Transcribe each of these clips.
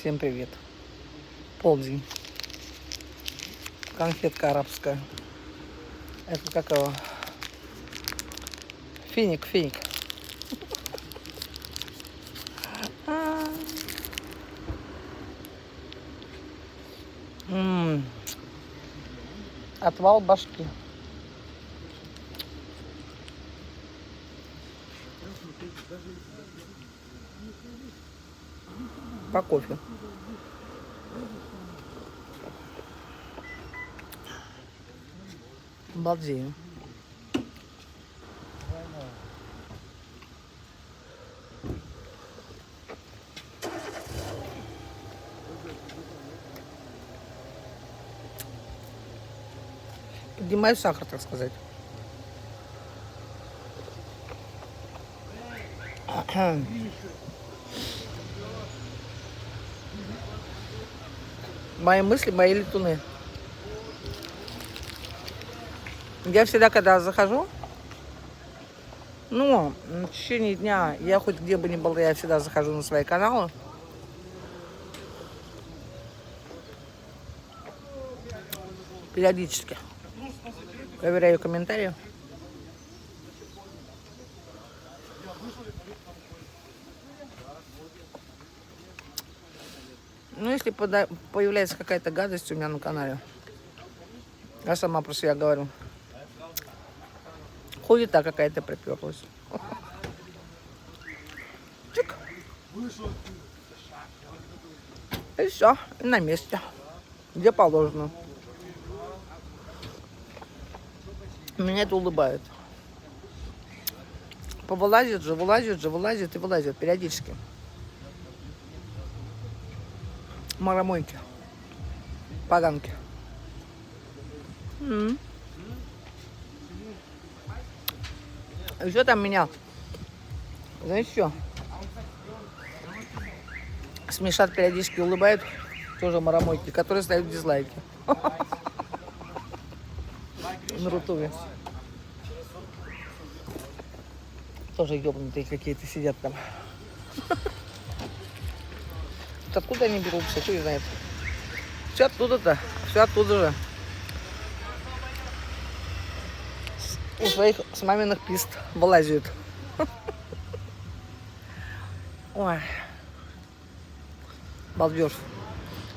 Всем привет. Полдень. Конфетка арабская. Это как его? Финик. М. Отвал башки. По кофе. Балдею. Поднимаю сахар, так сказать. Мои мысли, мои летуны. Я всегда, когда захожу, в течение дня, я хоть где бы ни была, я всегда захожу на свои каналы. Периодически. Проверяю комментарии. Если появляется какая-то гадость у меня на канале, я сама про себя говорю. Хуета какая-то приперлась. Чик. И все, и на месте. Где положено. Меня это улыбает. Повылазит же, вылазит и вылазит периодически. Марамойки. Поганки. Еще там меня, знаете что, смешат периодически, улыбают, тоже марамойки, которые ставят дизлайки. На рутубе. Тоже ебнутые какие-то сидят там. Откуда они берутся, кто знает. Все оттуда-то, все оттуда же. У своих с маминых пист вылазят. Ой. Балдеж.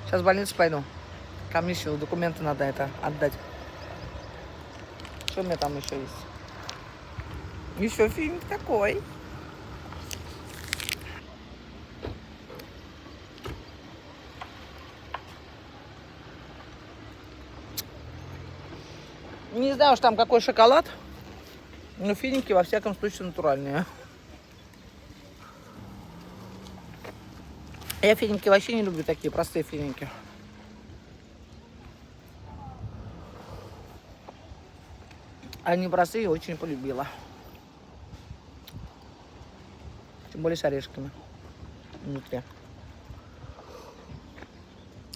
Сейчас в больницу пойду. Комиссию, документы надо это отдать. Что у меня там еще есть? Еще фильм такой. Не знаю уж там какой шоколад, но финики во всяком случае натуральные. Я финики вообще не люблю, такие простые финики. Они простые, очень полюбила. Тем более с орешками внутри.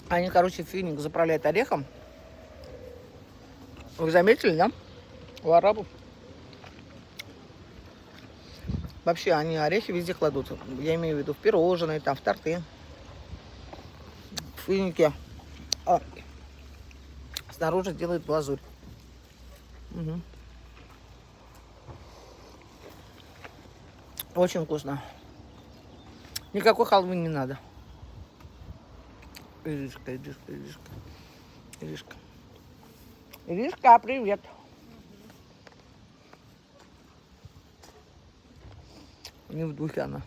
Они, финик заправляют орехом. Вы заметили, да? У арабов. Вообще, они орехи везде кладут. Я имею в виду в пирожные, там, в торты. В финики. Снаружи делают глазурь. Угу. Очень вкусно. Никакой халвы не надо. Иришка. Иришка, привет. Не в духе она.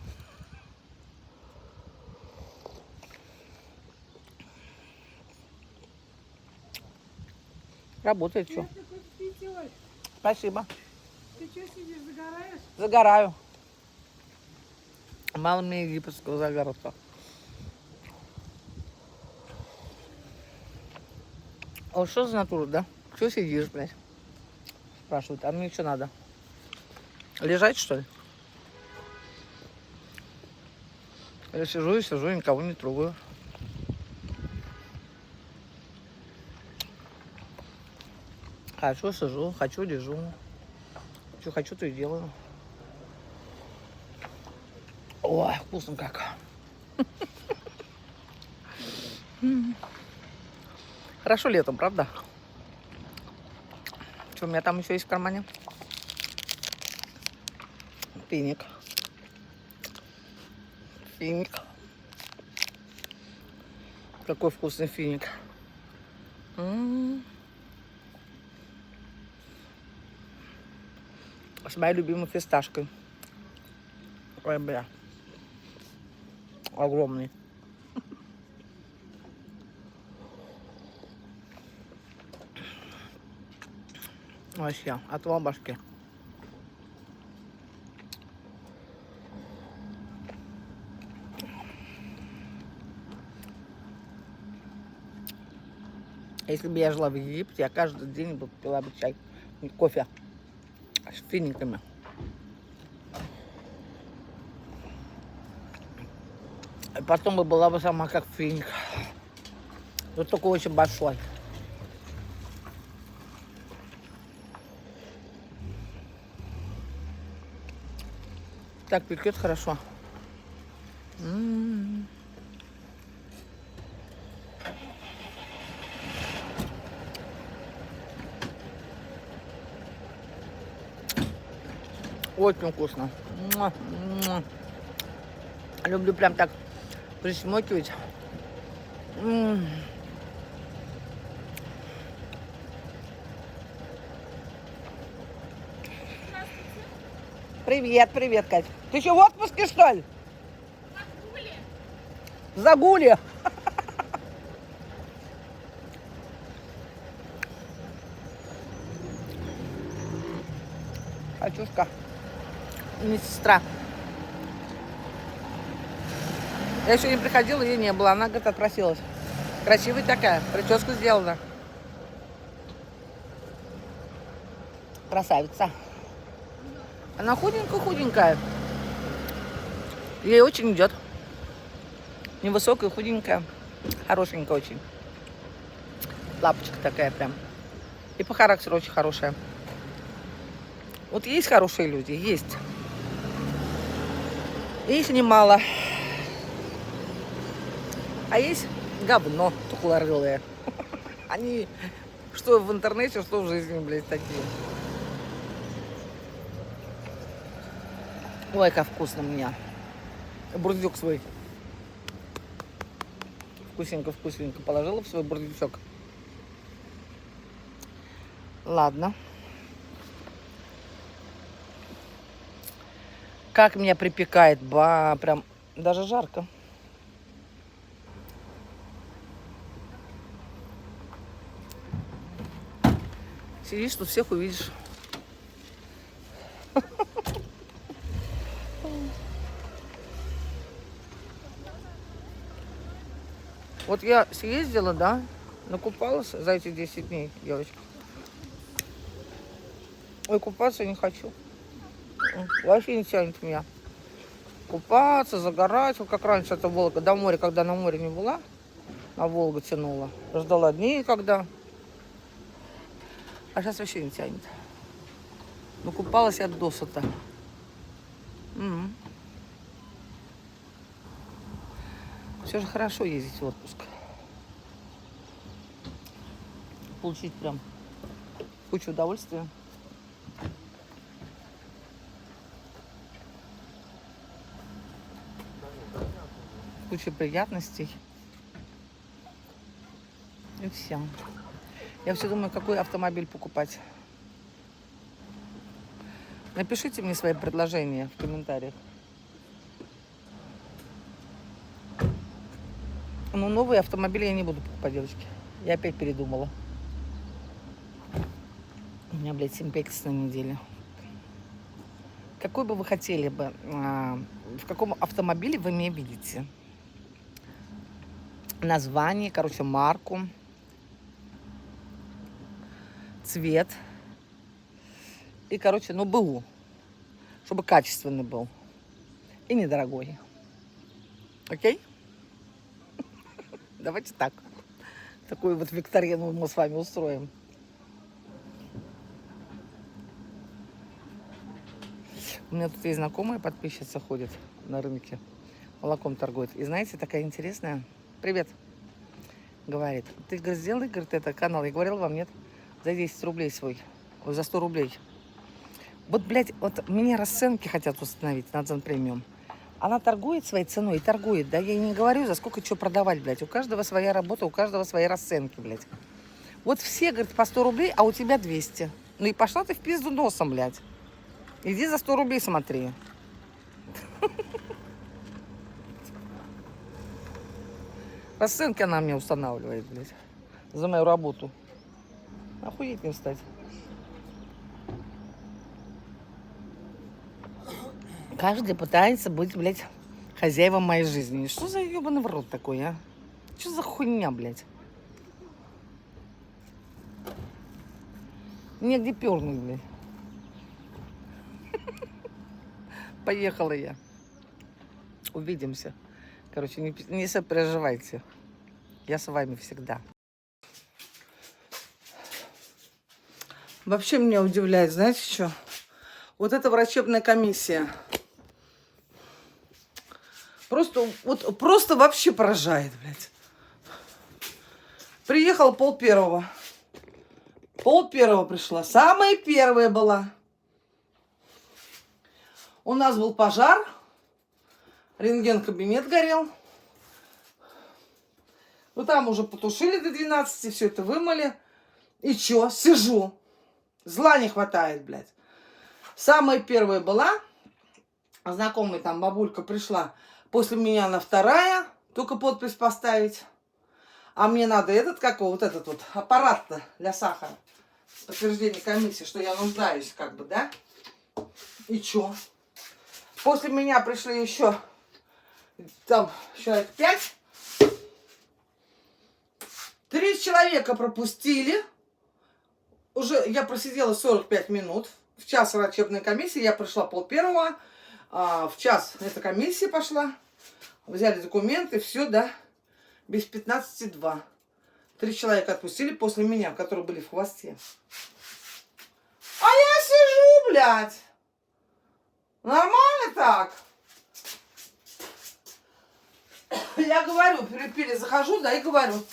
Работает что? Спасибо. Ты что сидишь, загораешь? Загораю. Мало мне египетского загара-то. А что за натура, да? Что сидишь, блядь? Спрашивают. А мне что надо? Лежать, что ли? Я сижу, никого не трогаю. Хочу, сижу, хочу, лежу. Что хочу, то и делаю. Ой, вкусно как. Хорошо летом, правда? Что у меня там еще есть в кармане? Финик. Финик. Какой вкусный финик. С моей любимой фисташкой. Ой, бля. Огромный. Вообще, отвал башки. Если бы я жила в Египте, я каждый день бы пила бы чай, кофе с финиками. И потом бы была бы сама как финик. Вот только очень большой. Так пекет хорошо. Очень вкусно. Муа, муа. Люблю прям так присмокивать. Привет, привет, Кать. Ты что, в отпуске, что ли? Загули. Катюшка, медсестра. Я сегодня приходила, ее не было. Она, говорит, отпросилась. Красивая такая, прическу сделана. Красавица. Она худенькая-худенькая. Ей очень идет. Невысокая, худенькая. Хорошенькая очень. Лапочка такая прям. И по характеру очень хорошая. Вот есть хорошие люди, есть. Есть немало. А есть говно тухлорылые. Они что в интернете, что в жизни, блядь, такие. Ой, как вкусно у меня. Бурдюк свой. Вкусненько положила в свой бурдючок. Ладно. Как меня припекает, прям даже жарко. Сидишь, тут всех увидишь. Вот я съездила, да, накупалась за эти 10 дней, девочка. Ой, купаться не хочу. Вообще не тянет меня. Купаться, загорать. Вот как раньше это Волга. До моря, когда на море не была, на Волгу тянула. Ждала дней, когда. А сейчас вообще не тянет. Ну, купалась я досыта. Все же хорошо ездить в отпуск. Получить прям кучу удовольствия. Куча приятностей. И все. Я все думаю, какой автомобиль покупать. Напишите мне свои предложения в комментариях. Но новые автомобили я не буду покупать, девочки. Я опять передумала. У меня, блядь, симпекс на неделе. Какой бы вы хотели бы, в каком автомобиле вы меня видите? Название, короче, марку, цвет и, короче, ну, БУ, чтобы качественный был и недорогой. Окей? Давайте так. Такую вот викторину мы с вами устроим. У меня тут есть знакомая подписчица, ходит на рынке, молоком торгует. И знаете, такая интересная. Привет. говорит, ты, говорит, сделай, говорит, это канал. Я говорила вам, нет? За 10 рублей свой. Ой, за 100 рублей. Вот, блядь, вот мне расценки хотят установить на Дзен Премиум. Она торгует своей ценой и торгует, да? Я ей не говорю, за сколько что продавать, блядь. У каждого своя работа, у каждого свои расценки, блядь. Вот все, говорит, по 100 рублей, а у тебя 200. Ну и пошла ты в пизду носом, блядь. Иди за 100 рублей смотри. Расценки она мне устанавливает, блядь. За мою работу. Охуеть не встать. Каждый пытается быть, блядь, хозяевом моей жизни. Что за ебаный в рот такой, а? Что за хуйня, блядь? Негде пернуть, блядь. Поехала я. Увидимся. Короче, не сопереживайте. Я с вами всегда. Вообще меня удивляет, знаете что? Вот эта врачебная комиссия. Просто вообще поражает, блядь. Приехал 12:30. 12:30 пришла. Самая первая была. У нас был пожар. Рентген-кабинет горел. Ну, там уже потушили до 12, все это вымыли. И чё? Сижу. Зла не хватает, блядь. Самая первая была. Знакомая там бабулька пришла. После меня она вторая. Только подпись поставить. А мне надо вот этот вот аппарат-то для сахара. Подтверждение комиссии, что я нуждаюсь, как бы, да? И чё? После меня пришли еще там человек 5. 3 человека пропустили. Уже я просидела 45 минут. В час врачебной комиссии я пришла 12:30. В час эта комиссия пошла. Взяли документы, все, да. Без 15:02. 3 человека отпустили после меня, которые были в хвосте. А я сижу, блядь. Нормально так. Я говорю, захожу, да, и говорю.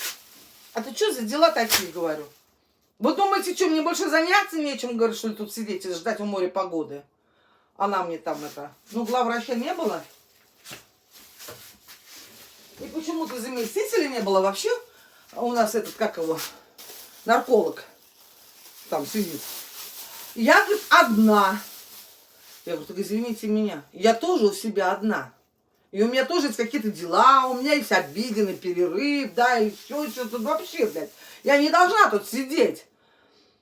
А ты что за дела такие, говорю? Вы думаете, что, мне больше заняться нечем, говорю, что ли, тут сидеть и ждать у моря погоды? Она мне там Ну, главврача не было. И почему-то заместителя не было вообще. У нас как его, нарколог там сидит. Я, говорит, одна. Я говорю, так извините меня. Я тоже у себя одна. И у меня тоже есть какие-то дела, у меня есть обеденный перерыв, да, и все, что-то вообще, блядь. Я не должна тут сидеть.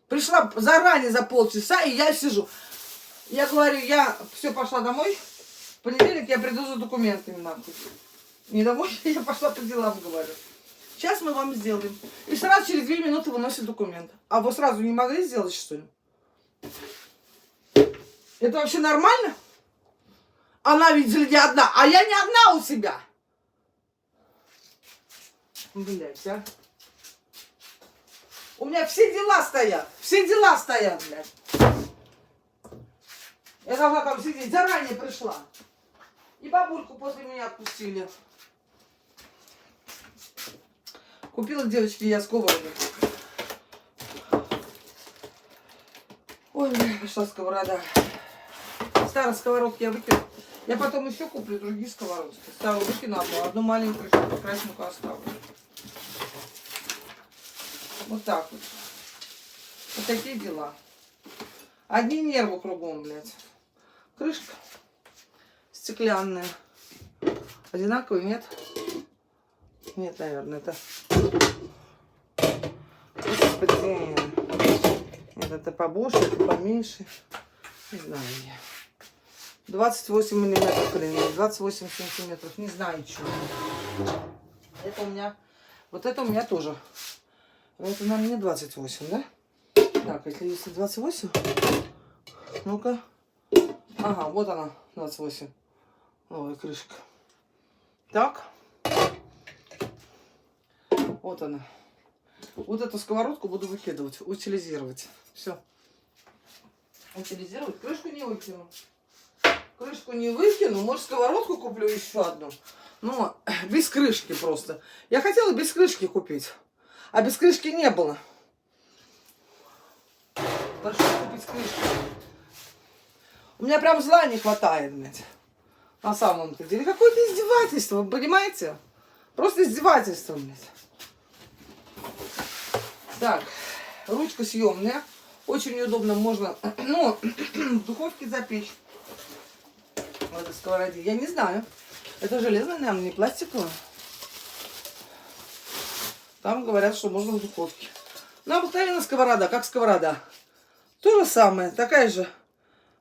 Пришла заранее за полчаса, и я сижу. Я говорю, я все, пошла домой. В понедельник я приду за документами, нахуй. Не домой, я пошла по делам, говорю. Сейчас мы вам сделаем. И сразу через 2 минуты выносит документ. А вы сразу не могли сделать, что ли? Это вообще нормально? Она, видели, не одна. А я не одна у себя. Блядь, а. У меня все дела стоят. Все дела стоят, блядь. Я должна там сидеть. Заранее пришла. И бабульку после меня отпустили. Купила, девочки, я сковороду. Ой, пошла сковорода. Старые сковородки я выкину. Я потом еще куплю другие сковородки. Старую выкину одну маленькую, чтобы красненькую оставлю. Вот так вот. Вот такие дела. Одни нервы кругом, блядь. Крышка стеклянная. Одинаковый, нет? Нет, наверное, это... Господи. Это побольше, это поменьше. Не знаю я. 28 миллиметров клинок, 28 сантиметров. Не знаю, что. Это у меня... Вот это у меня тоже. Это на мне 28, да? Так, если 28... Ну-ка. Ага, вот она, 28. Ой, крышка. Так. Вот она. Вот эту сковородку буду выкидывать, утилизировать. Все. Утилизировать. Крышку не выкину. Крышку не выкину. Может, сковородку куплю еще одну. Ну, без крышки просто. Я хотела без крышки купить, а без крышки не было. Пришлось купить крышку. У меня прям зла не хватает, блядь. На самом-то деле. Какое-то издевательство, вы понимаете? Просто издевательство, блядь. Так, ручка съемная. Очень неудобно, можно, ну, в духовке запечь. В этой сковороде. Я не знаю. Это железная, наверное, не пластиковая. Там говорят, что можно в духовке. Ну, обыкновенная сковорода, как сковорода. То же самое, такая же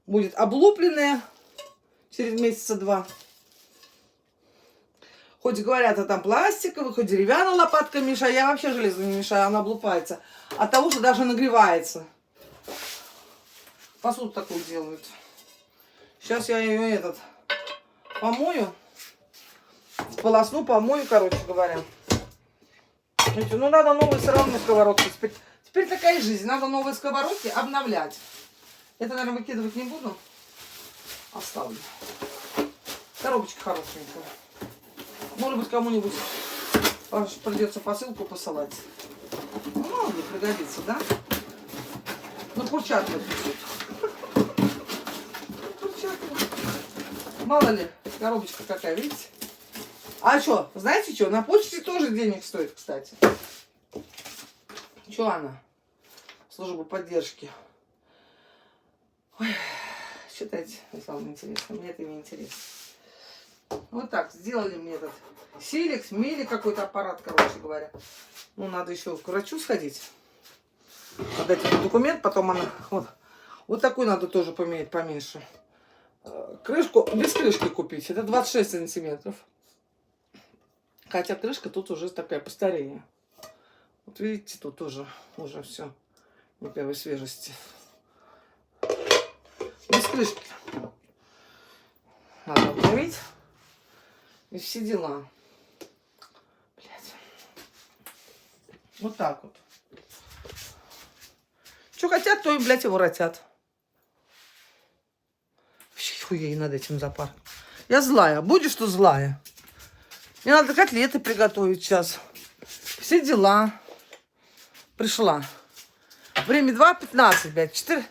будет облупленная через месяца 2. Хоть говорят, а там пластиковый, хоть деревянная лопатка мешаю. Я вообще железо не мешаю, она облупается. От того, что даже нагревается. Посуду такую делают. Сейчас я ее помою. Сполосну, помою, короче говоря. Ну, надо новые все равно сковородки. Теперь такая жизнь. Надо новые сковородки обновлять. Это, наверное, выкидывать не буду. Оставлю. Коробочка хорошенькая. Может быть, кому-нибудь придется посылку посылать. Ну, мало ли пригодится, да? Ну, курчатка пишут. Мало ли, коробочка какая, видите? А что, знаете что? На почте тоже денег стоит, кстати. Что она? Служба поддержки. Ой, читайте, если вам интересно. Мне это не интересно. Вот так, сделали мне этот силикс, мили какой-то аппарат, короче говоря. Ну, надо еще к врачу сходить. Отдать этот документ, потом она... Вот такой надо тоже поменять поменьше. Крышку без крышки купить. Это 26 сантиметров. Хотя крышка тут уже такая постарее. Вот видите, тут тоже уже все не первой свежести. Без крышки. Надо обновить. И все дела. Блять. Вот так вот. Что хотят, то и, блядь, и воротят. Фу, ей над этим запар. Я злая. Будешь, что злая. Мне надо котлеты приготовить сейчас. Все дела. Пришла. Время 2:15, блядь. 4...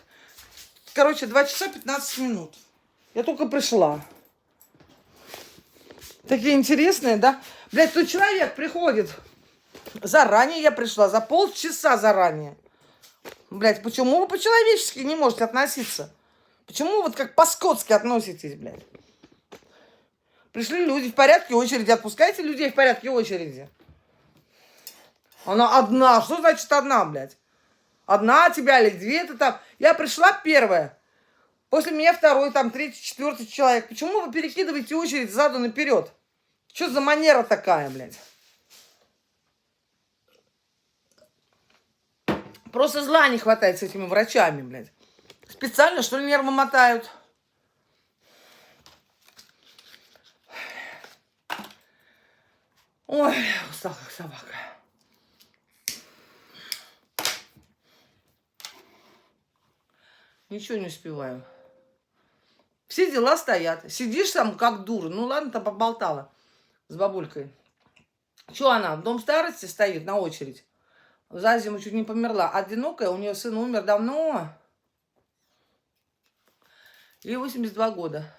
Короче, 2 часа 15 минут. Я только пришла. Такие интересные, да? Блядь, тут человек приходит. Заранее я пришла. За полчаса заранее. Блядь, почему вы по-человечески не можете относиться? Почему вот как по-скотски относитесь, блядь? Пришли люди в порядке очереди. Отпускайте людей в порядке очереди. Она одна. Что значит одна, блядь? Одна тебя или две ты там? Я пришла первая. После меня второй, там, третий, четвертый человек. Почему вы перекидываете очередь сзаду наперед? Что за манера такая, блядь? Просто зла не хватает с этими врачами, блядь. Специально, что ли, нервы мотают? Ой, устал как собака. Ничего не успеваю. Все дела стоят. Сидишь там, как дура. Ну ладно, там поболтала с бабулькой. Че она? В дом старости стоит на очередь. За зиму чуть не померла. Одинокая, у нее сын умер давно. Ей 82 года.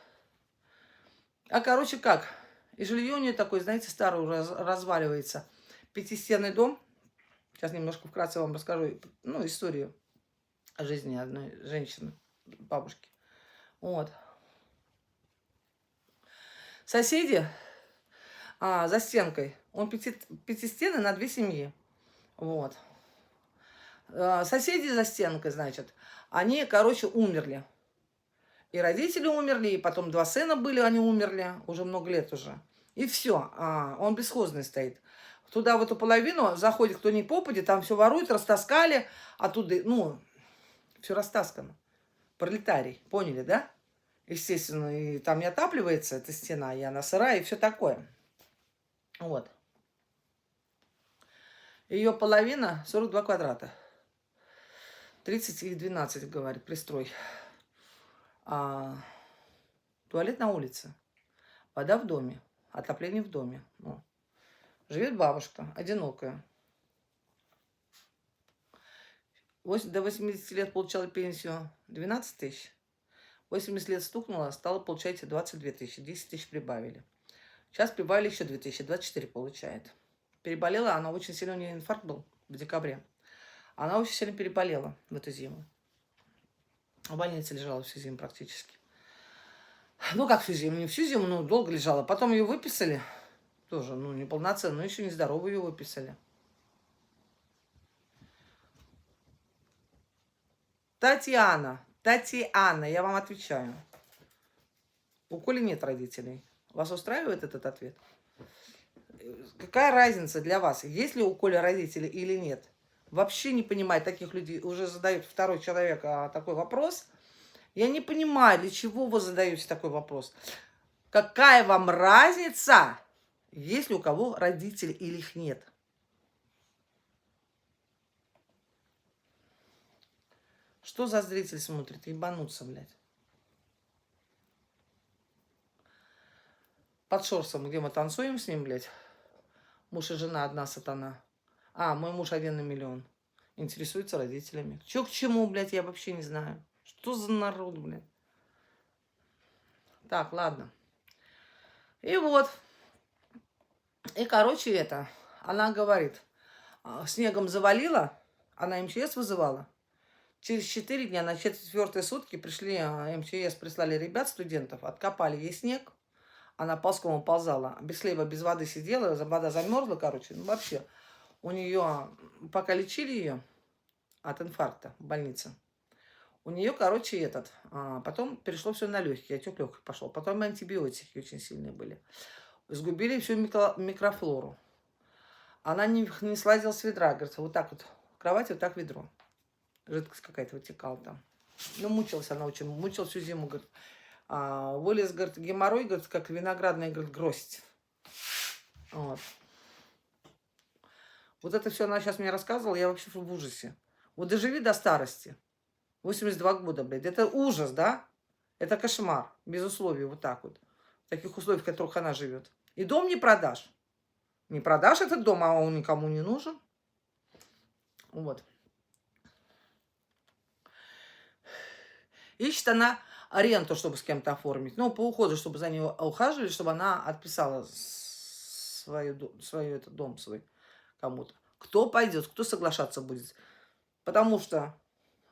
А короче как? И жилье у нее такое, знаете, старое уже разваливается. Пятистенный дом. Сейчас немножко вкратце вам расскажу, ну, историю о жизни одной женщины, бабушки. Вот. Соседи за стенкой. Он пятистенный на 2 семьи. Вот. Соседи за стенкой, значит, они, короче, умерли. И родители умерли, и потом 2 сына были, они умерли, уже много лет уже. И все, он бесхозный стоит. Туда, в эту половину, заходит кто ни попадет, там все воруют, растаскали, оттуда, ну, все растаскано. Пролетарий, поняли, да? Естественно, и там не отапливается эта стена, и она сырая, и все такое. Вот. Ее половина 42 квадрата. 30 и 12, говорит, пристрой. Туалет на улице. Вода в доме. отопление в доме. Ну, живет бабушка, одинокая. До 80 лет получала пенсию 12 тысяч. 80 лет стукнула, стала получать 22 тысячи. 10 тысяч прибавили. Сейчас прибавили еще 2 тысячи, 24 получает. Переболела, она очень сильно, у нее инфаркт был в декабре. Она очень сильно переболела в эту зиму. В больнице лежала всю зиму практически. Ну, как всю зиму? Не всю зиму, но долго лежала. Потом ее выписали. Тоже, ну, неполноценно, но еще нездоровую ее выписали. Татьяна, я вам отвечаю. У Коли нет родителей. Вас устраивает этот ответ? Какая разница для вас, есть ли у Коли родители или нет? Вообще не понимаю таких людей. Уже задает второй человек такой вопрос. Я не понимаю, для чего вы задаете такой вопрос. Какая вам разница, есть ли у кого родители или их нет? Что за зритель смотрит? Ебануться, блядь. Под шорсом, где мы танцуем с ним, блядь. Муж и жена одна сатана. Мой муж 1 на миллион. Интересуется родителями. Чё к чему, блядь, я вообще не знаю. Что за народ, блядь? Так, ладно. И вот. И, короче, она говорит, снегом завалила, она МЧС вызывала. Через 4 дня, на 4-е сутки пришли, МЧС прислали ребят, студентов, откопали ей снег. Она ползком уползала, без хлеба, без воды сидела, вода замерзла, короче. Ну, вообще, у нее, пока лечили ее от инфаркта в больнице, у нее, короче, потом перешло все на легкие, отек легких пошел. Потом антибиотики очень сильные были. Сгубили всю микрофлору. Она не слазила с ведра, говорится, вот так вот в кровати, вот так ведро. Жидкость какая-то вытекала там. Ну, мучилась она очень, мучилась всю зиму, говорит. Вылез, говорит, геморрой, говорит, как виноградная, говорит, гроздь. Вот. Вот это все она сейчас мне рассказывала, я вообще в ужасе. Вот доживи до старости. 82 года, блядь. Это ужас, да? Это кошмар. Без условий, вот так вот. В таких условиях, в которых она живет. И дом не продашь. Не продашь этот дом, а он никому не нужен. Вот. Ищет она аренду, чтобы с кем-то оформить. Ну, по уходу, чтобы за нее ухаживали, чтобы она отписала этот дом свой кому-то. Кто пойдет, кто соглашаться будет. Потому что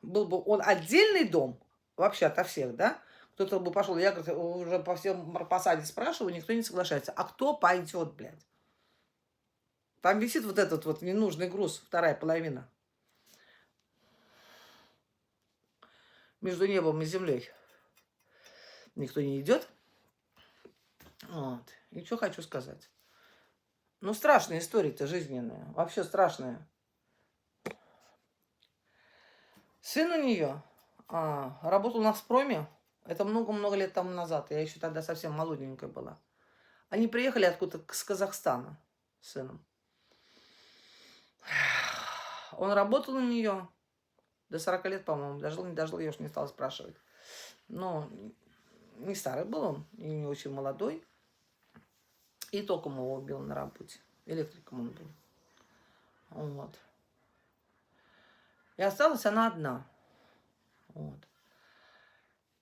был бы он отдельный дом, вообще ото всех, да? Кто-то бы пошел, я, говорит, уже по всем посаде спрашиваю, никто не соглашается. А кто пойдет, блядь? Там висит вот этот вот ненужный груз, вторая половина. Между небом и землей. Никто не идет. Вот. И что хочу сказать. Ну, страшная история-то жизненная. Вообще страшная. Сын у нее работал на Вспроме. Это много-много лет тому назад. Я еще тогда совсем молоденькая была. Они приехали откуда-то с Казахстана с сыном. Он работал у нее до 40 лет, по-моему. Не дожил, я уж не стала спрашивать. Но не старый был он, и не очень молодой. И током его убил на работе. Электриком он был. Вот. И осталась она одна. Вот.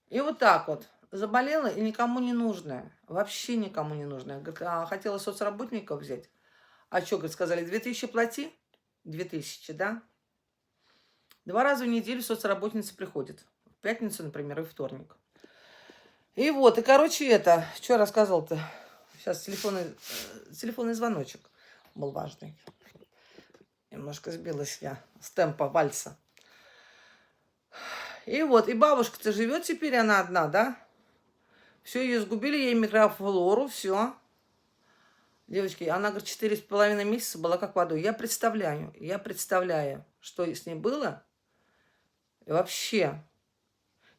И вот так вот. Заболела и никому не нужная. Вообще никому не нужная. Говорит, хотела соцработников взять. А что, говорит, сказали, 2000 плати? 2000, да? 2 раза в неделю соцработница приходит. В пятницу, например, и вторник. И вот, и короче, что я рассказывал-то? Сейчас телефонный звоночек был важный. Немножко сбилась я с темпа вальса. И вот, и бабушка-то живет теперь, она одна, да? Все, ее сгубили, ей микрофлору, все. Девочки, она, говорит, 4,5 месяца была как водой. Я представляю, что с ней было. И вообще,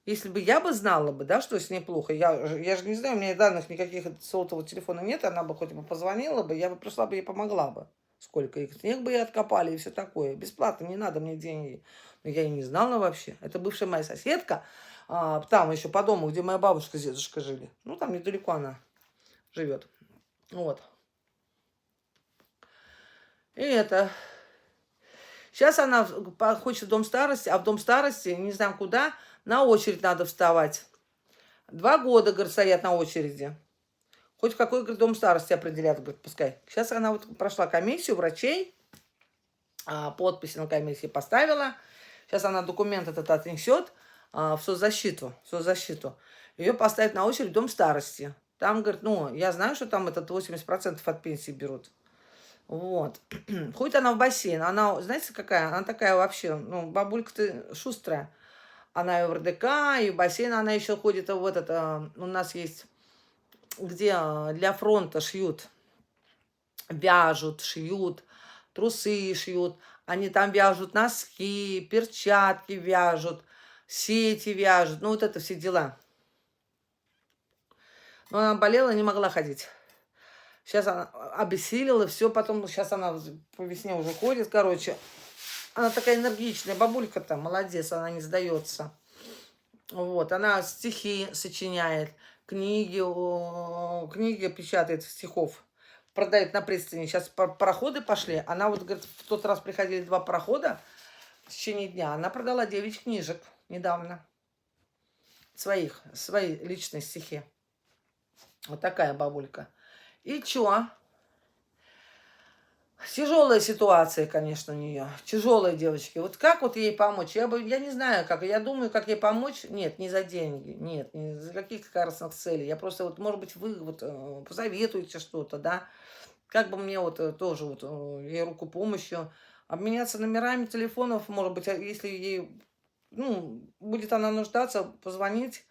если бы я знала, да, что с ней плохо, я же не знаю, у меня данных никаких сотового телефона нет, она бы хоть бы позвонила бы, я бы пришла бы и помогла бы. Сколько их снег бы и откопали, и все такое. Бесплатно, не надо мне деньги. Но я и не знала вообще. Это бывшая моя соседка, там еще по дому, где моя бабушка с дедушкой жили. Ну, там недалеко она живет. Вот. И это... Сейчас она хочет в дом старости, а в дом старости, не знаю куда, на очередь надо вставать. 2 года, говорит, стоят на очереди. Хоть в какой, говорит, дом старости определят, говорит, пускай. Сейчас она вот прошла комиссию врачей, подписи на комиссии поставила. Сейчас она документ этот отнесет в соцзащиту. Ее поставят на очередь в дом старости. Там, говорит, ну, я знаю, что там этот 80% от пенсии берут. Вот. Ходит она в бассейн. Она, знаете, какая? Она такая вообще, ну, бабулька-то шустрая. Она и в РДК, и в бассейн она еще ходит в этот... у нас есть, где для фронта шьют, вяжут, шьют, трусы шьют. Они там вяжут носки, перчатки вяжут, сети вяжут. Ну, вот это все дела. Но она болела, не могла ходить. Сейчас она обессилила, все, потом, сейчас она по весне уже ходит, короче. Она такая энергичная, бабулька-то, молодец, она не сдается. Вот, она стихи сочиняет, книги печатает стихов, продает на пристани. Сейчас пароходы пошли. Она вот, говорит, в тот раз приходили 2 парохода в течение дня. Она продала 9 книжек недавно. Свои личные стихи. Вот такая бабулька. И чё? Тяжелая ситуация, конечно, у нее. Тяжелая, девочки. Вот как вот ей помочь? Я не знаю, как. Я думаю, как ей помочь. Нет, не за деньги. Нет, не за каких корыстных целей. Я просто вот, может быть, вы вот посоветуете что-то, да? Как бы мне вот тоже вот ей руку помощью. Обменяться номерами телефонов, может быть, если ей, ну, будет она нуждаться, позвонит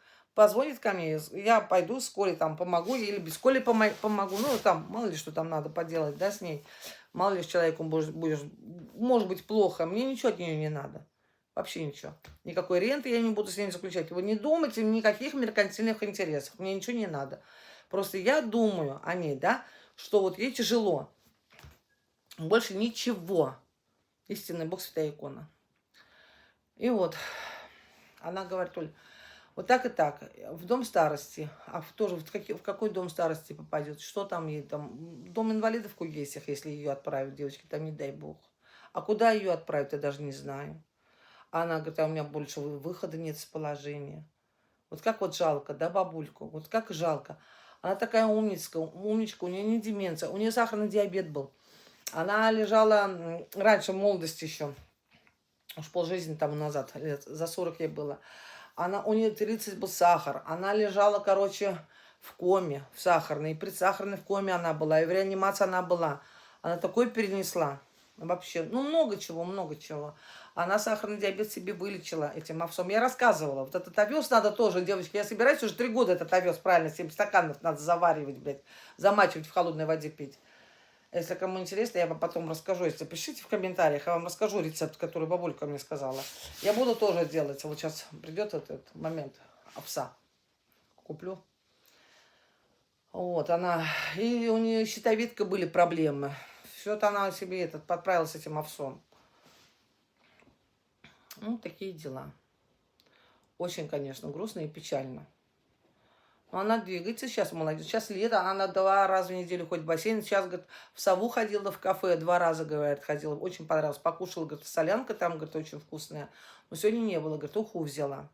ко мне, я пойду с Колей там помогу, или без Коли помогу. Ну, там, мало ли, что там надо поделать, да, с ней. Мало ли, с человеком может быть плохо. Мне ничего от нее не надо. Вообще ничего. Никакой ренты я не буду с ней заключать. Вы не думайте никаких меркантильных интересов. Мне ничего не надо. Просто я думаю о ней, да, что вот ей тяжело. Больше ничего. Истинный Бог, святая икона. И вот, она говорит, Оль, вот так и так, в дом старости, тоже в какой дом старости попадет, что там ей там, дом инвалидов в Кугесях, если ее отправят, девочки, там не дай бог. А куда ее отправят, я даже не знаю. А она говорит, а у меня больше выхода нет из положения. Вот как вот жалко, да, бабульку, вот как жалко. Она такая умничка, у нее не деменция, у нее сахарный диабет был. Она лежала раньше, в молодости еще, уж полжизни тому назад, лет за 40 ей было. У нее 30 был сахар. Она лежала, короче, в коме, в сахарной. И предсахарной в коме она была, и в реанимации она была. Она такое перенесла. Вообще, ну, много чего, много чего. Она сахарный диабет себе вылечила этим овсом. Я рассказывала. Вот этот овес надо тоже, девочки. Я собираюсь уже 3 года этот овес, правильно, 7 стаканов надо заваривать, блядь. Замачивать в холодной воде пить. Если кому интересно, я вам потом расскажу. Если пишите в комментариях, я вам расскажу рецепт, который бабулька мне сказала. Я буду тоже делать. Вот сейчас придет этот момент овса. Куплю. Вот, она... И у нее щитовидка были проблемы. Все-то она себе подправила с этим овсом. Ну, такие дела. Очень, конечно, грустно и печально. Но она двигается сейчас, молодец. Сейчас лето, она 2 раза в неделю ходит в бассейн. Сейчас, говорит, в Сову ходила в кафе, 2 раза, говорит, ходила. Очень понравилось. Покушала, говорит, солянка там, говорит, очень вкусная. Но сегодня не было, говорит, уху взяла.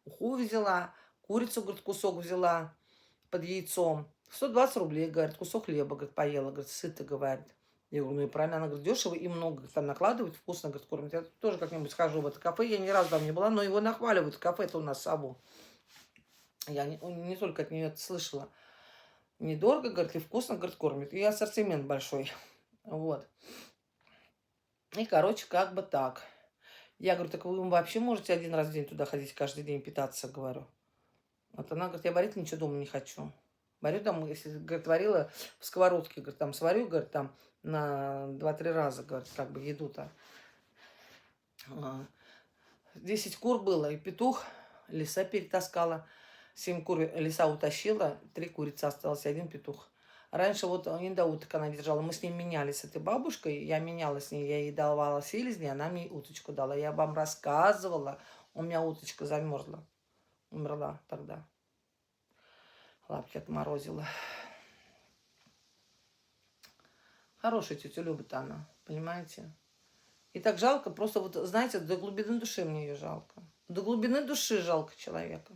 Уху взяла, курицу, говорит, кусок взяла под яйцом. 120 рублей, говорит, кусок хлеба, говорит, поела, говорит, сыто, говорит. Я говорю, ну и правильно, она говорит, дешево и много, говорит, там накладывают, вкусно, говорит, кормят. Я тоже как-нибудь схожу в это кафе, я ни разу там не была, но его нахваливают, кафе-то у нас Сову. Я не только от нее это слышала. Недорого, говорит, и вкусно, говорит, кормит. И ассортимент большой. Вот. И, короче, как бы так. Я говорю, так вы вообще можете 1 раз в день туда ходить, каждый день питаться, говорю. Вот она говорит, я варить ничего дома не хочу. Варю там, если, говорит, варила в сковородке, говорит, там сварю, говорит, там на 2-3 раза, говорит, как бы еду-то. 10 кур было, и петух лиса перетаскала. 7 кур лиса утащила, 3 курицы осталось, 1 петух. Раньше вот недоуток она держала, мы с ней менялись, с этой бабушкой, я менялась с ней, я ей давала селезни, она мне уточку дала. Я вам рассказывала, у меня уточка замерзла, умерла тогда. Лапки отморозила. Хорошая тетя любит она, понимаете? И так жалко, просто вот, знаете, до глубины души мне ее жалко. До глубины души жалко человека.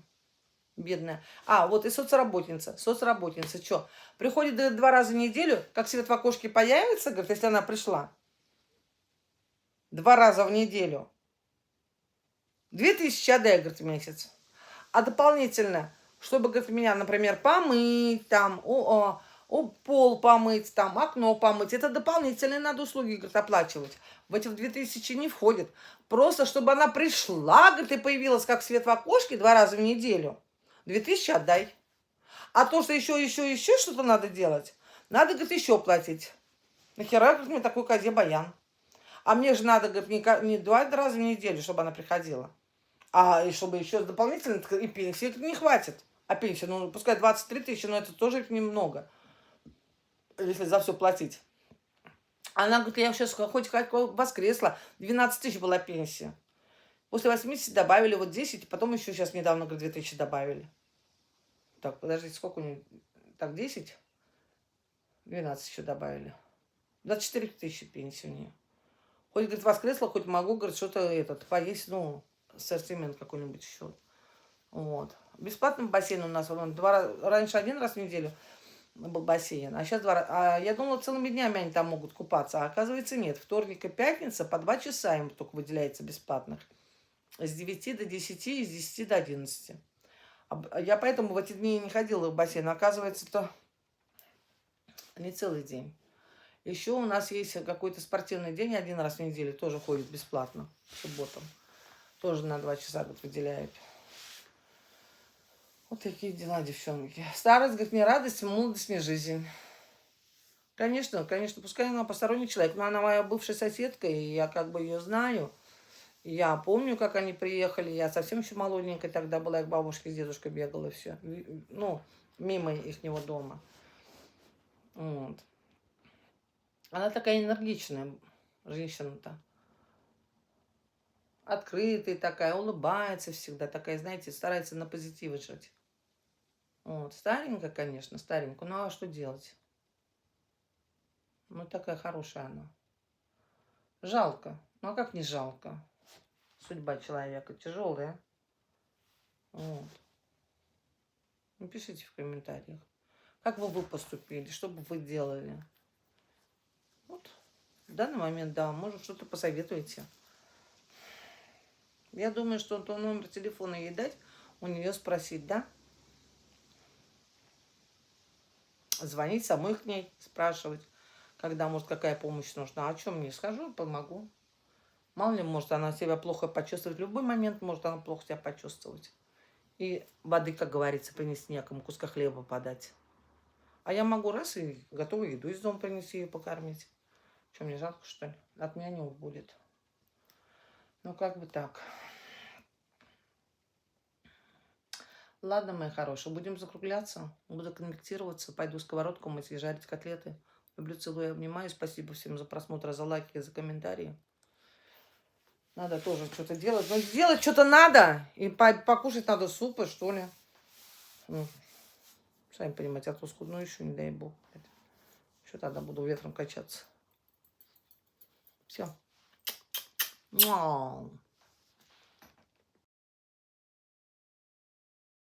Бедная. А, вот и соцработница. Соцработница, что? Приходит, говорит, 2 раза в неделю, как свет в окошке появится, говорит, если она пришла. 2 раза в неделю. 2000 отдай, говорит, в месяц. А дополнительно, чтобы, говорит, меня, например, помыть, там, пол помыть, там, окно помыть, это дополнительные надо услуги, говорит, оплачивать. В эти 2000 не входит. Просто, чтобы она пришла, говорит, и появилась, как свет в окошке 2 раза в неделю. 2000 отдай. А то, что еще что-то надо делать, надо, говорит, еще платить. Нахера, говорит, мне такой козе баян? А мне же надо, говорит, не 2 раза в неделю, чтобы она приходила. А и чтобы еще дополнительно, и пенсии не хватит. А пенсия, ну, пускай 23 тысячи, но это тоже немного, если за все платить. Она говорит, я сейчас хоть воскресла, 12 тысяч была пенсия. После 80 добавили вот 10, потом еще сейчас недавно, говорит, 2000 добавили. Так, подождите, сколько у нее? Так, 10? 12 еще добавили. 24 тысячи пенсии у нее. Хоть, говорит, воскресла, хоть могу, говорит, что-то поесть, ну, ассортимент какой-нибудь еще. Вот. Бесплатный бассейн у нас. Раньше 1 раз в неделю был бассейн, а сейчас 2 раза. А я думала, целыми днями они там могут купаться, а оказывается нет. Вторник и пятница по 2 часа им только выделяется бесплатных. С 9 до 10 и с 10 до 11. Я поэтому в эти дни не ходила в бассейн. Оказывается, это не целый день. Еще у нас есть какой-то спортивный день 1 раз в неделю, тоже ходит бесплатно, в субботу. Тоже на 2 часа, говорит, выделяют. Вот такие дела, девчонки. Старость, говорит, не радость, молодость, не жизнь. Конечно, конечно, пускай она посторонний человек, но она моя бывшая соседка, и я как бы ее знаю. Я помню, как они приехали, я совсем еще молоденькая тогда была, я к бабушке с дедушкой бегала, все. Ну, мимо ихнего дома. Вот. Она такая энергичная женщина-то. Открытая такая, улыбается всегда, такая, знаете, старается на позитиве жить. Вот. Старенькая, конечно, старенькая, ну а что делать? Ну, такая хорошая она. Жалко. Ну, а как не жалко? Судьба человека тяжелая. Вот. Напишите в комментариях, как бы вы поступили, что бы вы делали. Вот. В данный момент, да, может, что-то посоветуете. Я думаю, что то номер телефона ей дать, у нее спросить, да? Звонить самой к ней, спрашивать, когда, может, какая помощь нужна. О чем мне? Скажу, помогу. Мало ли, может, она себя плохо почувствует. В любой момент может она плохо себя почувствовать. И воды, как говорится, принести некому, куска хлеба подать. А я могу раз и готовую еду из дома принести, ее покормить. Что, мне жалко, что ли? От меня не убудет. Ну, как бы так. Ладно, мои хорошие, будем закругляться. Буду конвектироваться. Пойду сковородку мыть и жарить котлеты. Люблю, целую, обнимаю. Спасибо всем за просмотр, за лайки, за комментарии. Надо тоже что-то делать. Но делать что-то надо. И покушать надо супы, что ли. Ну, сами понимаете, а то скудно еще, не дай бог. Что тогда буду ветром качаться. Все.